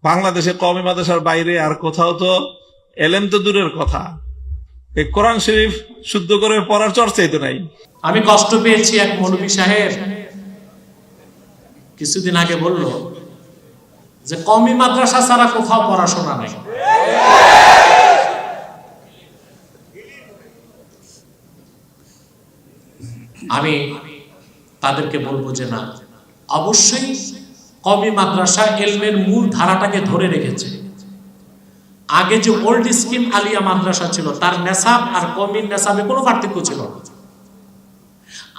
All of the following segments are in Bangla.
বাংলাদেশে কওমি মাদ্রাসার বাইরে আর কোথাও তো এলেম তো দূরের কথা, এই কোরআন শরীফ শুদ্ধ করে পড়ার চর্চাই তো নাই। আমি কষ্ট পেয়েছি, এক মৌলভী সাহেব কিছুদিন আগে বলল যে কওমি মাদ্রাসা ছাড়া কোথাও পড়াশোনা নাই। আমি তাদেরকে বলবো যে না, অবশ্যই কওমি মাদ্রাসা ইলমের মূল ধারাটাকে ধরে রেখেছে। আগে যে ওল্ড স্কিম আলিয়া মাদ্রাসা ছিল, তার নেসাব আর কওমির নেসাবে কোনো পার্থক্য ছিল না।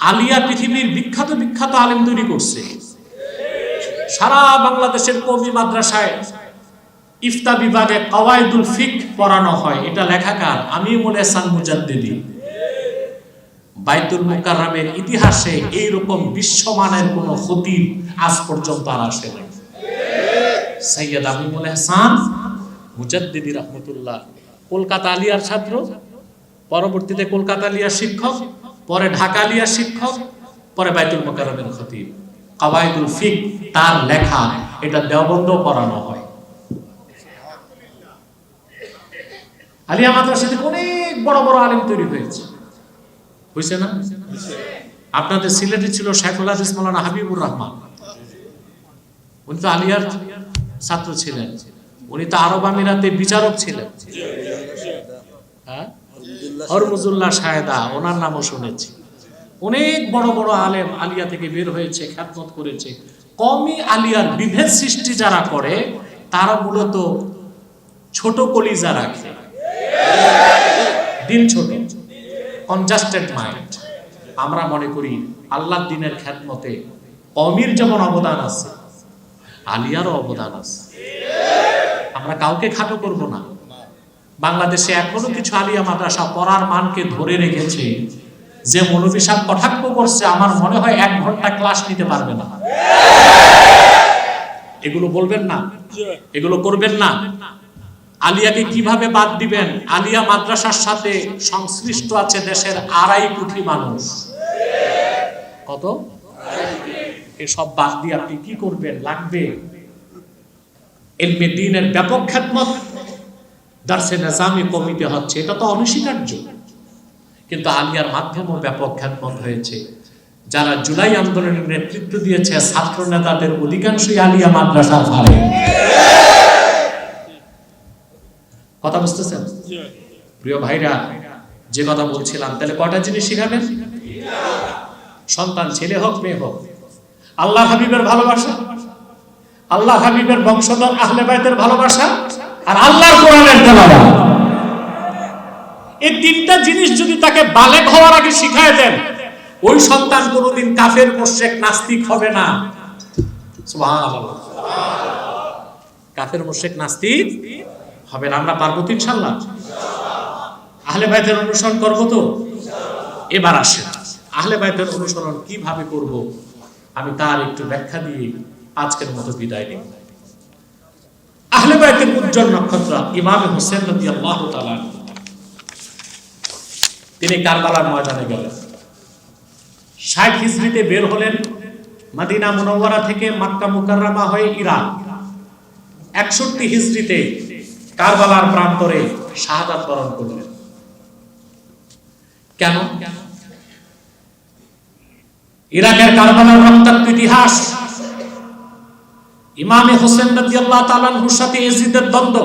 আলিয়া পৃথিবীর বিখ্যাত বিখ্যাত আলেম তৈরি করছে। সারা বাংলাদেশের কওমি মাদ্রাসায় ইফতা বিভাগে কাওয়াইদুল ফিক পড়ানো হয়। এটা লেখাকার আমিমুল এহসান মুজাদ্দিদি। বাইতুল মুকাররমের ইতিহাসে এইরকম বিশ্বমানের কোন খতিব আজ পর্যন্ত আর আসে নাই। সৈয়দ আমিমুল এহসান মুজাদ্দিদি রাহমাতুল্লাহ কলকাতা আলিয়ার ছাত্র, পরবর্তীতে কলকাতা আলিয়ার শিক্ষক, পরে ঢাকা আলিয়ার শিক্ষক, পরে বাইতুল মুকাররমের খতিব। কাওয়াইদুল ফিক তার লেখা, এটা দেওবন্দেও পড়ানো হয়। আলিয়া মাদ্রাসাতে অনেক বড় বড় আলেম তৈরি হয়েছে, হয়েছে না? আপনাদের সিলেটে ছিল শাইখুল হাদিস মাওলানা হাবিবুর রহমান, উনি তো আলিয়ার ছাত্র ছিলেন। উনি তো আরব আমিরাতে বিচারক ছিলেন। হরমুজুল্লাহ শাহেদা, ওনার নামও শুনেছি। অনেক বড় বড় আলেম আলিয়া থেকে বের হয়েছে, খ্যাতমত করেছে। কওমি আলিয়ার বিভেদ সৃষ্টি যারা করে, তারা মূলত ছোট কলিজা রাখে, দিল ছোট, কনজাস্টেড মাইন্ড। আমরা মনে করি আল্লাহর দ্বীনের খ্যাতমতে কওমির যেমন অবদান আছে, আলিয়ারও অবদান আছে। আমরা কাউকে খাটো করব না। বাংলাদেশে এখনো কিছু আলিয়া মাদ্রাসা পড়ার মানকে ধরে রেখেছে। যে মৌলভী সাহেব কটাক্ষ করছে, আমার মনে হয় 1 ঘন্টা ক্লাস নিতে পারবে না। এগুলো বলবেন না, এগুলো করবেন না। আলিয়াকে কিভাবে বাদ দিবেন? আলিয়া মাদ্রাসার সাথে সংশ্লিষ্ট আছে দেশের 2.5 কোটি মানুষ। কত? এসব বাদ দিয়ে আপনি কি করবেন? লাগবে ইলমে দ্বীনের ব্যাপক খ্যাতমত, দারসে নিজামি কমিতে হচ্ছে, এটা তো অনস্বীকার্য। কিন্তু আলিয়ার মাধ্যমেও ব্যাপক খ্যাতমত হয়েছে। যারা জুলাই আন্দোলনের নেতৃত্ব দিয়েছে, ছাত্র নেতাদের অধিকাংশই আলিয়া মাদ্রাসার ভারে। কথা বুঝতেছেন প্রিয় ভাইরা? যে কথা বলছিলাম, তাহলে কয়টা জিনিস শিখাবেন? সন্তান ছেলে হোক মেয়ে হোক, আল্লাহ হাবিবের ভালোবাসা, আল্লাহ হাবিবের বংশধর আহলে বাইতের ভালোবাসা, আর আল্লাহর কোরআনের তেলাওয়াত। এই 3টা জিনিস যদি তাকে বালেগ হওয়ার আগে শিখায় দেন, ওই সন্তান কোনোদিন কাফের, মুশরিক, নাস্তিক হবে না। সুবহানাল্লাহ। কাফের, মুশরিক, নাস্তিক হবে না। আমরা পারবো তো ইনশাআল্লাহ? আহলে বাইতের অনুসরণ করবো তো? এবার আসেন, আহলে বাইতের অনুসরণ কিভাবে করব, আমি তার একটু ব্যাখ্যা দিয়ে আজকের মতো বিদায় নিব। আহলে বাইতের উজ্জ্বল নক্ষত্র ইমাম হোসেন রাদিয়াল্লাহু তাআলা, তিনি কারবালার ময়দানে গেলেন। 60 হিজরিতে বের হলেন মদিনা মুনাওয়ারা থেকে, মক্কা মুকাররমা হয়ে ইরাক। 61 হিজরিতে কারবালার প্রান্তরে শাহাদাত বরণ করলেন। কেন? ইরাকের কারবালার রক্তাক্ত ইতিহাস, ইমামে হোসেন রাদিয়াল্লাহু তাআলা আনহুর সাথে ইয়াজিদের দ্বন্দ্ব,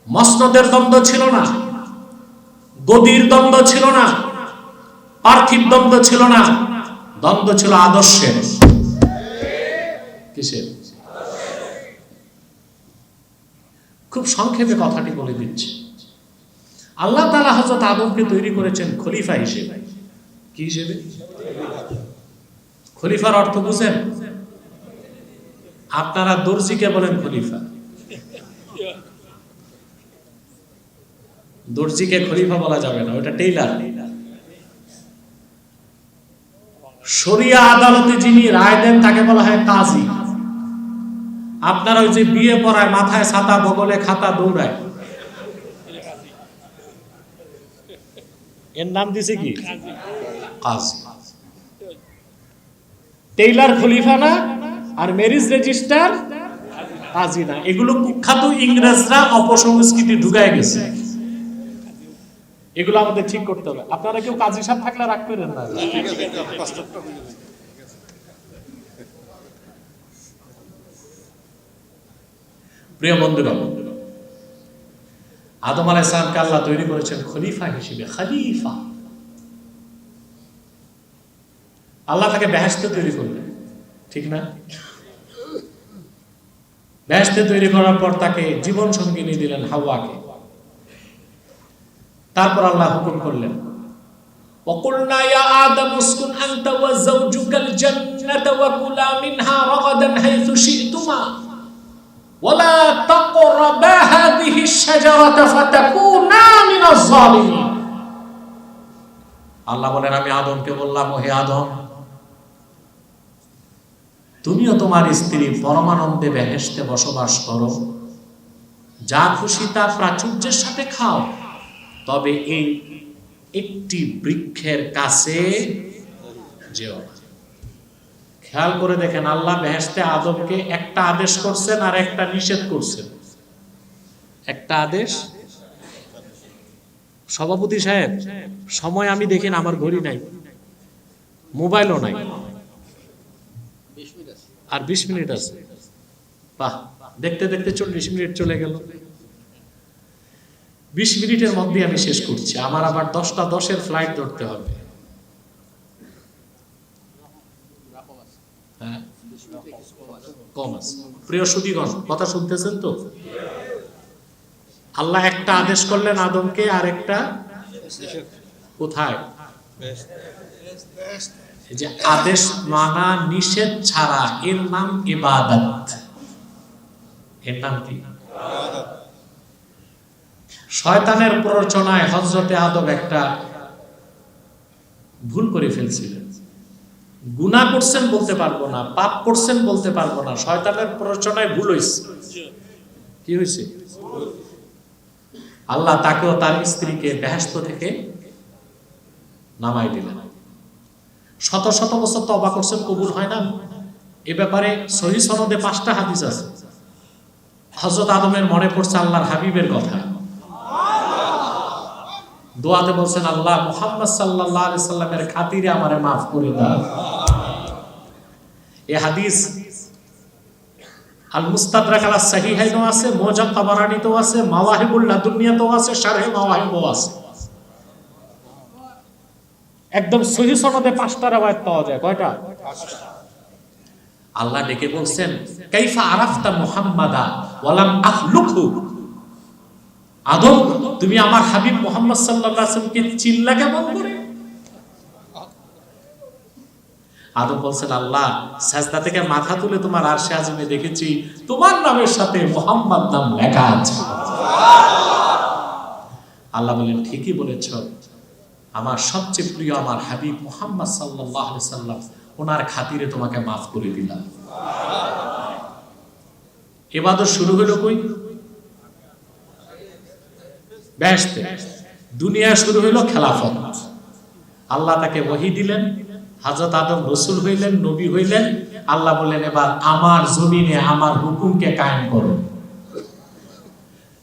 মসনদের দ্বন্দ্ব ছিল না, গদির দ্বন্দ্ব ছিল না, পার্থিব দ্বন্দ্ব ছিল না, দ্বন্দ্ব ছিল আদর্শের। কিসের? খুব সংক্ষেপে কথাটি বলে দিচ্ছি। আল্লাহ তাআলা হযরত আদমকে তৈরি করেছেন খলিফা হিসেবে। কি হিসেবে? খলিফার অর্থ বুঝেন? আপনারা দর্জিকে বলেন খলিফা, দর্জিকে খলিফা বলা যাবে না, ওটা টেইলার। শরিয়া আদালতে যিনি রায় দেন তাকে বলা হয় কাজী। আপনারা ওই যে বিয়ে পড়ায়, মাথায় ছাতা, বগলে খাতা, দৌড়ায়, এর নাম দিছে কি? কাজী। টেইলার খলিফা না, আর ম্যারেজ রেজিস্টার কাজী না, এগুলো কুখ্যাত ইংরেজরা অপসংস্কৃতি ঢুকায় গেছে। এগুলো আমাদের ঠিক করতে হবে। আপনারা কেউ কাজী সাহেব থাকলে রাগ করেন না। প্রিয় বন্ধুরা, আদম আলাইহিস সালামকে আল্লাহ তৈরি করেছেন খলিফা হিসেবে। খলিফা, আল্লাহ তাকে বেহেশতে তৈরি করলেন, ঠিক না? বেহেশতে তৈরি করার পর তাকে জীবন সঙ্গিনী দিলেন হাওয়াকে। তারপর আল্লাহ হুকুম করলেন, وَقُلْنَا يَا آدَمُ اسْكُنْ أَنْتَ وَزَوْجُكَ الْجَنَّةَ وَكُلَا مِنْهَا رَغَدًا حَيْثُ شِئْتُمَا وَلَا تَقْرَبَا هَذِهِ الشَّجَرَةَ فَتَكُونَا مِنَ الظَّالِمِينَ। আল্লাহ বলেন, আমি আদমকে বললাম, হে আদম, তুমিও তোমার স্ত্রী পরমানন্দে বেহেশতে বসবাস করো, যা খুশি তা প্রাচুর্যের সাথে খাও, তবে এই একটি বৃক্ষের কাছে যেও না। খেয়াল করে দেখেন, আল্লাহ বেহেশতে আদমকে একটা আদেশ করছেন আর একটা নিষেধ করছেন। একটা আদেশ, সভাপতি সাহেব সময় আমি দেখি না, আমার ঘড়ি নাই, মোবাইলও নাই, আর 20 মিনিট আছে। বাহ, দেখতে দেখতে 40 মিনিট চলে গেল। 20 মিনিটের মধ্যে আমি শেষ করছি, আমার আবার 10:10 ফ্লাইট ধরতে হবে। হ্যাঁ, কম আছে। প্রিয় সুধীগণ, কথা শুনতেছেন তো? আল্লাহ একটা আদেশ করলেন আদমকে, আর একটা কোথায়? যে আদেশ মানা নিষেধ ছাড়া, এর নাম ইবাদত। এর নাম কি? শয়তানের প্ররোচনায় হযরতে আদম একটা ভুল করে ফেলছিলেন। গুনাহ করছেন বলতে পারবো না, পাপ করছেন বলতে পারবো না, শয়তানের প্ররোচনায় ভুল হয়েছে। কি হয়েছে? আল্লাহ তাকেও তার স্ত্রীকে বেহেশত থেকে নামাই দিলেন। শত শত বছর তওবা করছেন, কবুল হয় না। এ ব্যাপারে সহিহ সনদে 5টা হাদিস আছে। হযরত আদমের মনে পড়ছে আল্লাহর হাবিবের কথা, দোয়াতে বলছেন, আল্লাহ মুহাম্মদ সাল্লাল্লাহু আলাইহি সাল্লামের খাতিরে আমারে maaf করে দাও। এই হাদিস আল মুস্তাদরাক আলা সাহিহাইনও আছে, মুজাম তাবারানীতেও আছে, মাওয়াহিবুল লাদুনিয়াতেও আছে, শারহে মাওয়াহিবও আছে। একদম সহিহ সনদে 5টা riwayat পাওয়া যায়। কয়টা? 5টা। আল্লাহ ডেকে বলছেন, কাইফা আরাফতা মুহাম্মাদা ওয়া লাম আখলুকহু। আদম, তুমি আমার হাবিব মুহাম্মদ সাল্লাল্লাহু আলাইহি ওয়াসাল্লামকে চিনলা কেমন করে? আদম বলছেন, আল্লাহ সাজদা থেকে মাথা তুলে তোমার আরশে আযমে দেখেছি তোমার নামের সাথে মুহাম্মদ নাম লেখা আছে। আল্লাহ বলেন, ঠিকই বলেছ, আমার সবচেয়ে প্রিয় আমার হাবিব মুহাম্মদ সাল্লাল্লাহু আলাইহি সাল্লাম, ওনার খাতিরে তোমাকে maaf করে দিলাম। ইবাদত শুরু হলো কই? বেহেশতে। দুনিয়া শুরু হলো খেলাফত। আল্লাহ তাকে ওহী দিলেন, হযরত আদম রাসূল হইলেন, নবী হইলেন। আল্লাহ বললেন, এবার আমার জমিনে আমার হুকুমকে কায়েম করো।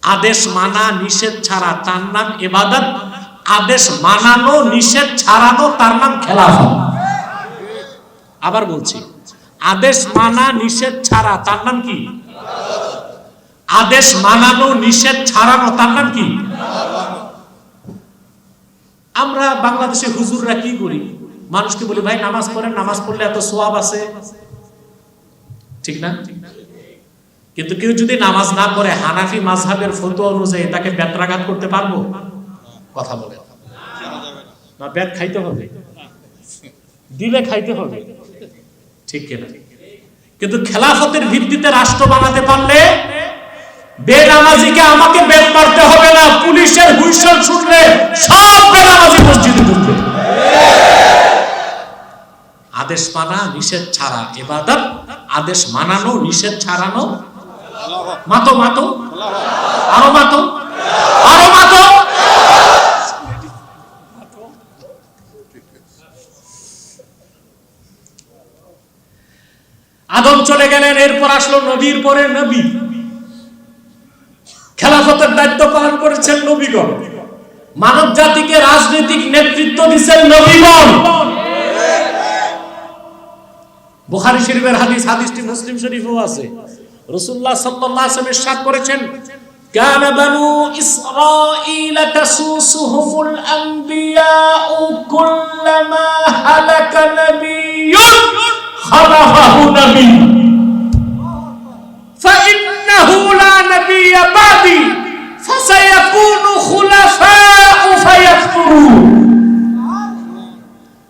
আদেশ মানা নিষেধ ছাড়া তার নাম ইবাদত, আদেশ মানানো নিষেধ ছাড়ানো তার নাম খেলাফত। আবার বলছি, আদেশ মানা নিষেধ ছাড়া তার নাম কি? আদেশ মানানো নিষেধ ছাড়ানো তার নাম কি? আমরা বাংলাদেশে হুজুররা কি করি? মানুষকে বলি, ভাই নামাজ পড়েন, নামাজ পড়লে এত সওয়াব আছে, ঠিক না? কিন্তু কেউ যদি নামাজ না পড়ে হানাফি মাযহাবের ফতোয়া অনুযায়ী তাকে বেত্রাঘাত করতে পারবো? কথা বলে না, বেত খাইতে হবে, দিলে খাইতে হবে, ঠিক কিনা? কিন্তু খেলাফতের ভিত্তিতে রাষ্ট্র বানাতে পারলে বেনামাজিকে আমাকে বেত মারতে হবে না, পুলিশের হুইসেল শুনলে সব বেনামাজি মসজিদে ঢুকবে। আদেশ মানা নিষেধ ছাড়া ইবাদত, আদেশ মানানো নিষেধ ছাড়ানো। মাতো মাতো, আরো মাতো, আরো মাতো। আদম চলে গেলেন, এরপর আসলো নবীর পরে নবী। খেলাফতের দায়িত্ব পালন করেছেন নবীগণ, মানব জাতিকে রাজনৈতিক নেতৃত্ব দিচ্ছেন নবীগণ। বুখারী শরীফের হাদিস, হাদিসটি মুসলিম শরীফেও আছে। রাসূলুল্লাহ সাল্লাল্লাহু আলাইহি ওয়াসাল্লাম ইরশাদ করেছেন, কানা বানু ইসরাঈল তাসুসুহুমুল আনবিয়াউ কুল্লামা হালাকা নাবিয়্যুন খালাফাহু নাবী ফাইন্নাহু লা নাবিয়্যা বাদি ফাসায়াকুনু খুলাফাউ ফায়াকফুরুন।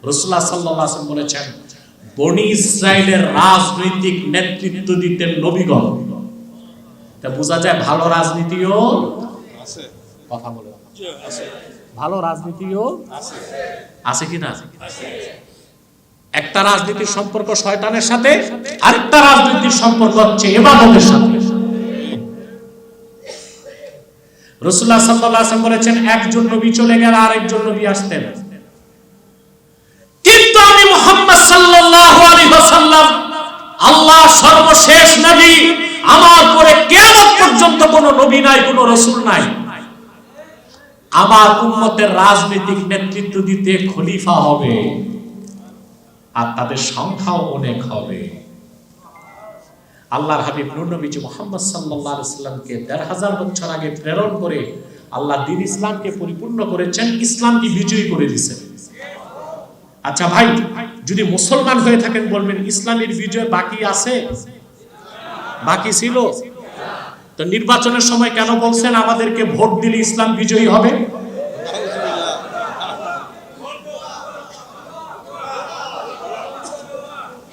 রাসূলুল্লাহ সাল্লাল্লাহু আলাইহি ওয়াসাল্লাম বলেছেন, বনি ইসরাইলের রাজনৈতিক নেতৃত্ব দিতেন নবীগণ। তা বোঝা যায় ভালো রাজনীতিও আছে, কথা বলে আছে, ভালো রাজনীতিও আছে, আছে কি না? একটা রাজনীতির সম্পর্ক শয়তানের সাথে, আরেকটা রাজনীতির সম্পর্ক হচ্ছে ইবাদতের সাথে। রাসূলুল্লাহ সাল্লাল্লাহু আলাইহি ওয়াসাল্লাম বলেছেন, একজন নবী চলে গেলে আরেকজন নবী আসতেন, কিন্তু আমি মুহাম্মদ সাল্লাল্লাহু আলাইহি ওয়াসাল্লাম আল্লাহর সর্বশেষ নবী। আমার পরে কিয়ামত পর্যন্ত কোনো নবী নাই, কোনো রাসূল নাই। আমার উম্মতের রাজনৈতিক নেতৃত্ব দিতে খলিফা হবে, আর তাদের সংখ্যাও অনেক হবে। আল্লাহর হাবিব নূর নবীজি মুহাম্মদ সাল্লাল্লাহু আলাইহি ওয়াসাল্লামকে ১৫০০ বছর আগে প্রেরণ করে আল্লাহ দ্বীন ইসলামকে পরিপূর্ণ করেছেন, ইসলামকে বিজয়ী করে দিয়েছেন। আচ্ছা ভাই, যদি মুসলমান হয়ে থাকেন বলবেন ইসলামের বিজয় বাকি আছে? বাকি ছিল তো নির্বাচনের সময় কেন বলছেন আমাদেরকে ভোট দিলে ইসলাম বিজয়ী হবে?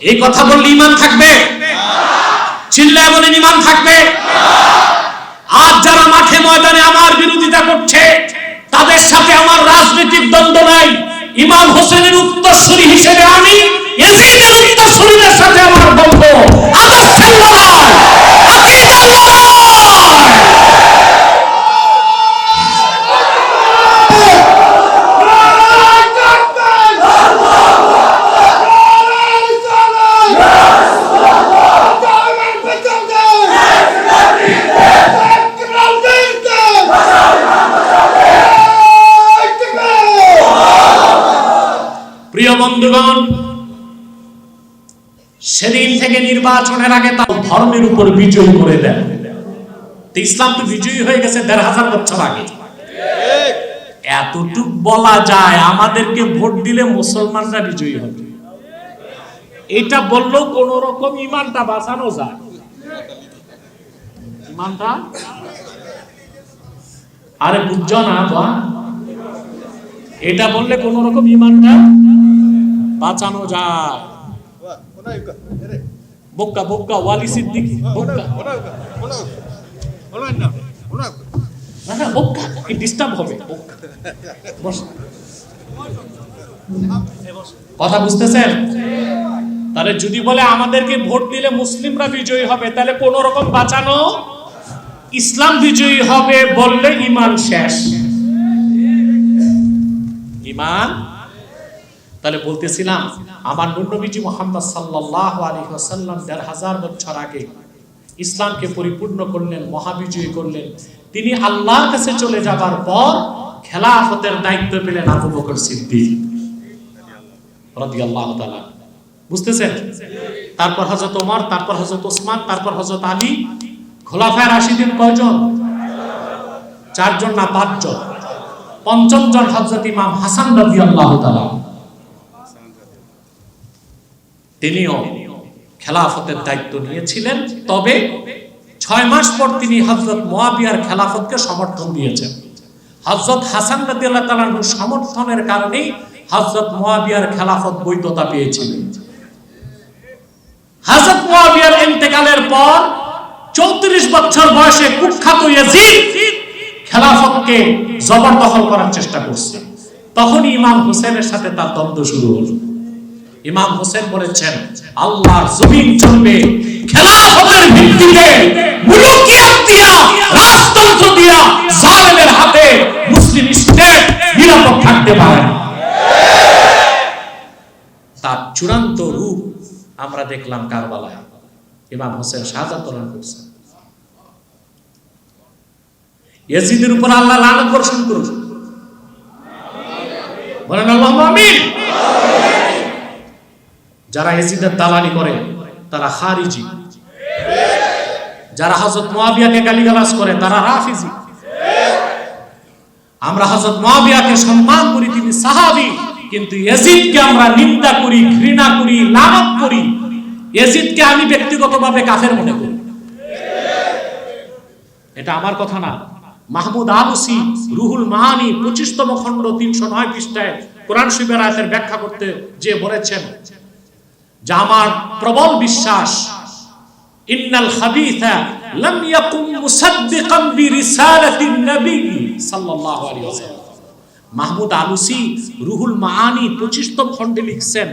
এই কথা বললে ঈমান থাকবে? চিল্লায় বলেন ঈমান থাকবে? আজ যারা মাঠে ময়দানে আমার বিরোধিতা করছে তাদের সাথে আমার রাজনৈতিক দ্বন্দ্ব নাই। ইমাম হোসেনের উত্তরসূরি হিসেবে আমি ইয়াজিদের উত্তরসূরিদের সাথে আমার দ্বন্দ্ব। আদর্শের লড়াই, আকীদার লড়াই। প্রিয় বন্ধুগণ, সেদিন থেকে নির্বাচনের আগে তার ধর্মের উপর বিজয় করে দেন। ইসলাম তো বিজয়ী হয়ে গেছে ১৫০০ বছর আগে। এতটুক বলা যায় আমাদেরকে ভোট দিলে মুসলমানরা বিজয়ী হবে। এটা বললেও কোন রকম ঈমানটা বাঁচানো যায়। ঈমানটা আরে বুঝছ না বা, এটা বললে কোন রকম ঈমানটা বাঁচানো যায়। বোকা বোকা ওয়ালি সিদ্দিকী বোকা, না বোকা কি ডিস্টার্ব হবে? কথা বুঝতেছেন? তাহলে যদি বলে আমাদেরকে ভোট দিলে মুসলিমরা বিজয়ী হবে, তাহলে কোন রকম বাঁচানো, ইসলাম বিজয়ী হবে বললে ঈমান শেষ। ঈমান, তাহলে বলতেছিলাম আমার নূর নবীজি মুহাম্মদ সাল্লাল্লাহু আলাইহি ওয়াসাল্লাম ১৫০০ বছর আগে ইসলামকে পরিপূর্ণ করলেন, মহাবিজয়ী করলেন। তিনি আল্লাহর কাছে চলে যাবার পর খেলাফতের দায়িত্ব পেলেন আবু বকর সিদ্দিক রাদিয়াল্লাহু তাআলা। বুঝতেছেন? তারপর হযরত ওমর, তারপর হযরত ওসমান, তারপর হযরত আলী। খোলাফায়ে রাশিদিন কয়জন? ৪ জন না ৫ জন? পঞ্চম জন হযরত ইমাম হাসান রাদিয়াল্লাহু তাআলা। তিনিও খেলাফতের দায়িত্ব নিয়েছিলেন, তবে ৬ মাস পর তিনি হযরত মুয়াবিয়ার খেলাফতকে সমর্থন দিয়েছেন। হযরত হাসান রাদিয়াল্লাহু তাআলার সমর্থনের কারণেই হযরত মুয়াবিয়ার খেলাফত বৈধতা পেয়েছিলেন। হযরত মুয়াবিয়ার ইন্তেকালের পর ৩৪ বছর বয়সে কুখ্যাত ইয়াজিদ খেলাফতকে জবরদখল করার চেষ্টা করছে। তখন ইমাম হোসেনের সাথে তার দ্বন্দ্ব শুরু হলো। ইমাম হোসেন বলেছেন আল্লাহর জমিন চলবে খেলাফতের ভিত্তিতে, মুলুকিয়াত দিয়া, রাজতন্ত্র দিয়া, জালেমের হাতে মুসলিম স্টেট নিরাপদ থাকতে পারে না। তার চূড়ান্ত রূপ আমরা দেখলাম কারবালায়। ইমাম হোসেন শাহাদাত বরণ করছেন। ইয়াজিদের উপর আল্লাহ লানত বর্ষণ করুন, বলেন আল্লাহুম্মা আমিন। যারা ইয়াজিদের দালালি করে তারা খারিজি, যারা হযরত মুয়াবিয়াকে গালিগালাজ করে তারা রাফিজি। আমরা হযরত মুয়াবিয়াকে সম্মান করি, তিনি সাহাবী, কিন্তু ইয়াজিদকে আমরা নিন্দা করি, ঘৃণা করি, লানত করি। ইয়াজিদকে আমি ব্যক্তিগতভাবে কাফের মনে করি। এটা আমার কথা না, মাহমুদ আলুসি রুহুল মাআনি 25তম খণ্ড 309 পৃষ্ঠায় কোরআন শরীফের আয়াতের ব্যাখ্যা করতে যে বলেছেন যে আমার প্রবল বিশ্বাস, ইন্নাল খাবিসা লাম ইয়াকুম মুসাদ্দিকান বিরিসালাতিন নবী সাল্লাল্লাহু আলাইহি ওয়াসাল্লাম। মাহমুদ আলুসি রুহুল মাআনি 25তম খণ্ডে লিখছেন,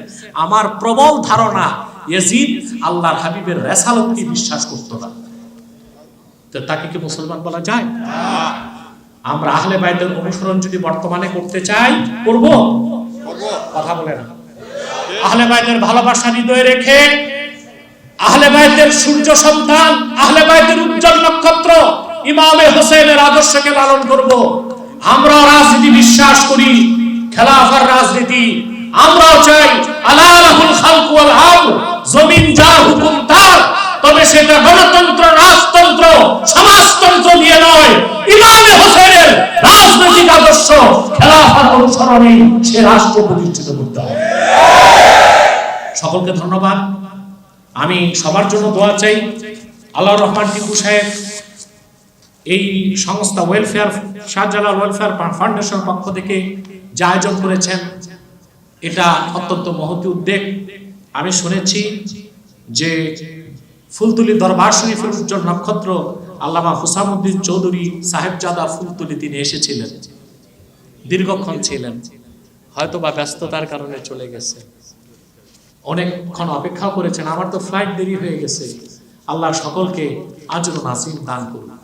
আমার প্রবল ধারণা ইয়াজিদ আল্লাহর হাবিবের রিসালাতকে বিশ্বাস করত না। তো তাকে কি মুসলমান বলা যায়? আমরা আহলে বাইতের অনুসরণ যদি বর্তমানে করতে চাই, করব? কথা বলে না। আহলে বাইতের ভালোবাসা হৃদয়ে রেখে আহলে বাইতের সূর্য সন্তান, আহলে বাইতের উজ্জ্বল নক্ষত্র ইমামে হোসেনের আদর্শকে লালন করব। আমরা রাজনীতি বিশ্বাস করি, খেলাফার রাজনীতি আমরাও চাই। আলা লাহুল খালকু ওয়াল আমর, জমিন যার হুকুম তার, তবে সেটা গণতন্ত্র, রাজতন্ত্র, সমাজতন্ত্র দিয়ে নয়। ইমামে হোসেনের রাজনৈতিক আদর্শ খেলাফার অনুসরণে সে রাষ্ট্র প্রতিষ্ঠিত করতে হবে। সকলকে ধন্যবাদ। আমি সবার জন্য দোয়া চাই। আল্লাহর রহমান টিপু সাহেব এই সংস্থা ওয়েলফেয়ার, শাহজালাল ওয়েলফেয়ার ফাউন্ডেশন পক্ষ থেকে যে আয়োজন করেছেন, এটা অত্যন্ত মহতি উদ্যোগ। আমি শুনেছি যে ফুলতুলি দরবার শরীফের উজ্জ্বল নক্ষত্র আল্লামা হুসামউদ্দিন চৌধুরী সাহেবজাদা ফুলতুলি তিনি এসেছিলেন, দীর্ঘক্ষণ ছিলেন, হয়তোবা ব্যস্ততার কারণে চলে গেছে। অনেকক্ষণ অপেক্ষা করেছেন, আমার তো ফ্লাইট দেরি হয়ে গেছে। আল্লাহ সকলকে আজর নাসিব দান করুন।